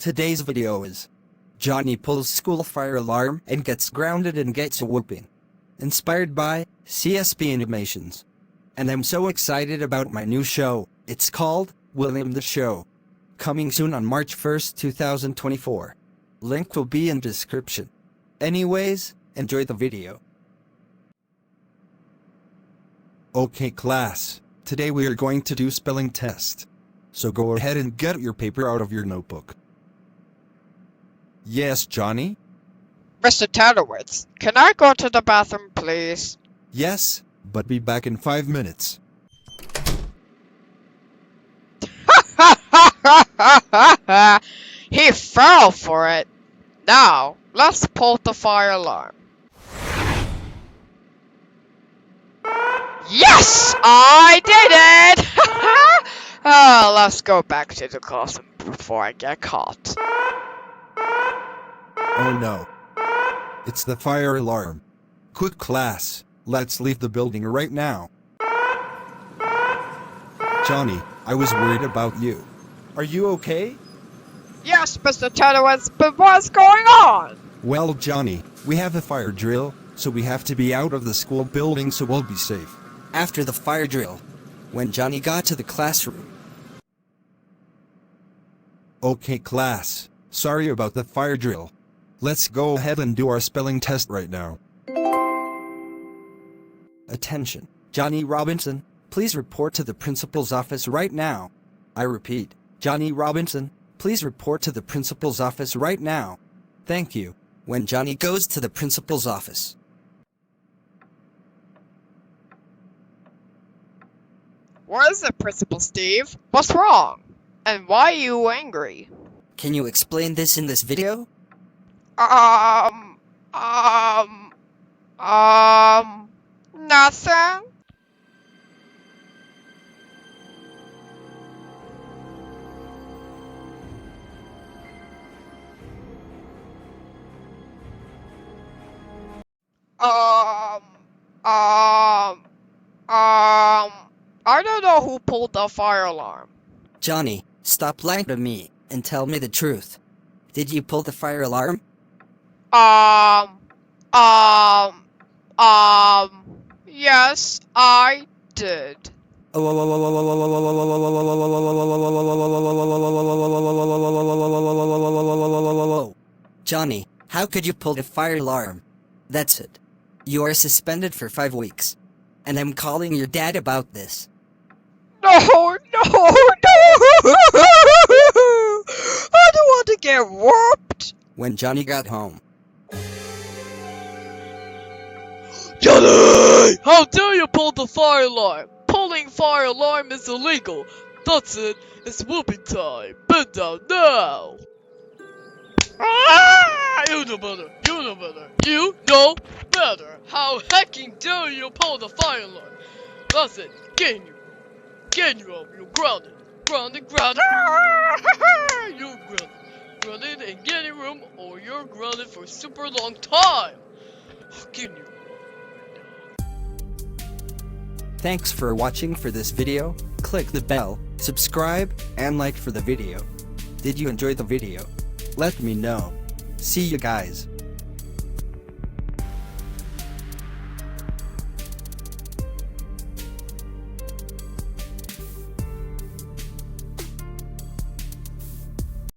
Today's video is Johnny pulls school fire alarm and gets grounded and gets a whooping. Inspired by CSP Animations. And I'm so excited about my new show. It's called William the Show. Coming soon on March 1st, 2024. Link will be in description. Anyways, enjoy the video. Okay class, today we are going to do spelling test. So go ahead and get your paper out of your notebook. Yes, Johnny? Mr. Tadowitz, can I go to the bathroom, please? Yes, but be back in 5 minutes. He fell for it. Now, let's pull the fire alarm. Yes! I did it! Let's go back to the classroom before I get caught. Oh no. It's the fire alarm. Quick class, let's leave the building right now. Johnny, I was worried about you. Are you okay? Yes, Mr. Tadowitz, but what's going on? Well, Johnny, we have a fire drill, so we have to be out of the school building so we'll be safe. After the fire drill, when Johnny got to the classroom. Okay class, sorry about the fire drill. Let's go ahead and do our spelling test right now. Attention, Johnny Robinson, please report to the principal's office right now. I repeat, Johnny Robinson, please report to the principal's office right now. Thank you. When Johnny goes to the principal's office. What is it, Principal Steve? What's wrong? And why are you angry? Can you explain this in this video? Nothing? I don't know who pulled the fire alarm. Johnny, stop lying to me and tell me the truth. Did you pull the fire alarm? Yes, I did. Johnny, how could you pull the fire alarm? That's it. You are suspended for 5 weeks. And I'm calling your dad about this. No! I don't want to get whooped! When Johnny got home. Johnny! How dare you pull the fire alarm? Pulling fire alarm is illegal. That's it. It's whooping time. Bend down now. You know better. You know better. You know better. How hecking dare you pull the fire alarm? That's it. Get in your room. Get in your room. You're grounded. Grounded. Grounded. You're grounded. Grounded and get in your room or you're grounded for a super long time. Get in your room. Thanks for watching for this video. Click the bell, subscribe, and like for the video. Did you enjoy the video? Let me know. See you guys.